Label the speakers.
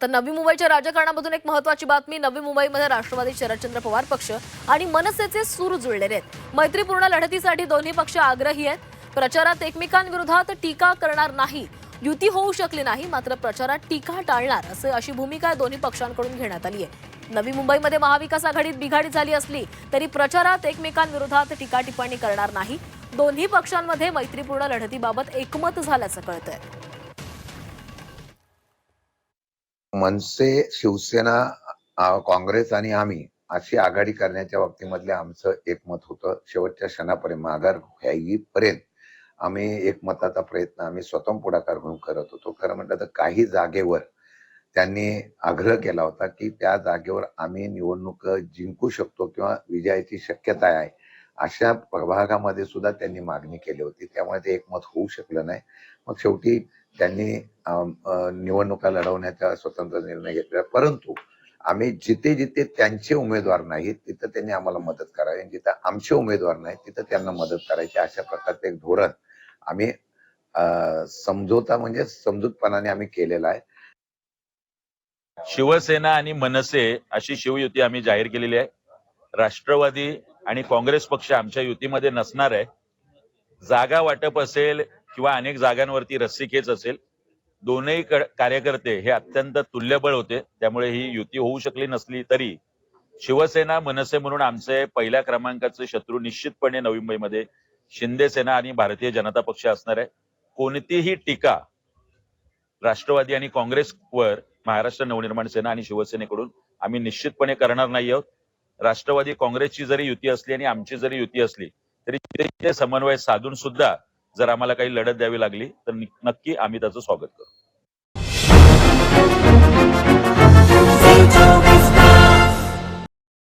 Speaker 1: आता नवी मुंबईच्या राजकारणामधून एक महत्त्वाची बातमी. नवी मुंबईमध्ये राष्ट्रवादी शरदचंद्र पवार पक्ष आणि मनसेचे सूर जुळलेले आहेत. मैत्रीपूर्ण लढतीसाठी दोन्ही पक्ष आग्रही आहेत. प्रचारात एकमेकांविरोधात टीका करणार नाही. युती होऊ शकली नाही, मात्र प्रचारात टीका टाळणार अशी भूमिका दोन्ही पक्षांकडून घेण्यात आली आहे. नवी मुंबईमध्ये महाविकास आघाडीत बिघाडी झाली असली तरी प्रचारात एकमेकांविरोधात टीका टिप्पणी करणार नाही. दोन्ही पक्षांमध्ये मैत्रीपूर्ण लढतीबाबत एकमत झाल्याचं कळतंय.
Speaker 2: मनसे, शिवसेना, काँग्रेस आणि आम्ही अशी आघाडी करण्याच्या बाबतीमधले आमचं एकमत होतं. शेवटच्या क्षणापर्यंत माघार घ्यायपर्यंत आम्ही एकमताचा प्रयत्न आम्ही स्वतः पुढाकार घेऊन करत होतो. खरं म्हटलं तर काही जागेवर त्यांनी आग्रह केला होता की त्या जागेवर आम्ही निवडणूक जिंकू शकतो किंवा विजयाची शक्यता आहे, अशा प्रभागामध्ये सुद्धा त्यांनी मागणी केली होती. त्यामुळे ते एकमत होऊ शकलं नाही. मग शेवटी त्यांनी निवडणुका लढवण्याचा स्वतंत्र निर्णय घेतला. परंतु आम्ही जिथे जिथे त्यांचे उमेदवार नाहीत तिथं त्यांनी आम्हाला मदत करावी, जिथं आमचे उमेदवार नाहीत तिथं त्यांना मदत करायची, अशा प्रकारचं एक धोरण आम्ही समझोता म्हणजे समजूतपणाने आम्ही केलेला आहे.
Speaker 3: शिवसेना आणि मनसे अशी शिवयुती आम्ही जाहीर केलेली आहे. राष्ट्रवादी आणि काँग्रेस पक्ष आमच्या युतीमध्ये नसणार आहे. जागा वाटप असेल किंवा अनेक जागांवरती रस्सीखेच असेल, दोनही कार्यकर्ते हे अत्यंत तुल्यबळ होते. त्यामुळे ही युती होऊ शकली नसली तरी शिवसेना, मनसे म्हणून आमचे पहिल्या क्रमांकाचे शत्रू निश्चितपणे नवी मुंबईमध्ये शिंदे सेना आणि भारतीय जनता पक्ष असणार आहे. कोणतीही टीका राष्ट्रवादी आणि काँग्रेसवर महाराष्ट्र नवनिर्माण सेना आणि शिवसेनेकडून आम्ही निश्चितपणे करणार नाही आहोत. राष्ट्रवादी काँग्रेसची जरी युती असली आणि आमची जरी युती असली तरी तिथे समन्वय साधून सुद्धा जर आम्हाला काही लढत द्यावी लागली तर नक्की आम्ही त्याचं स्वागत करू.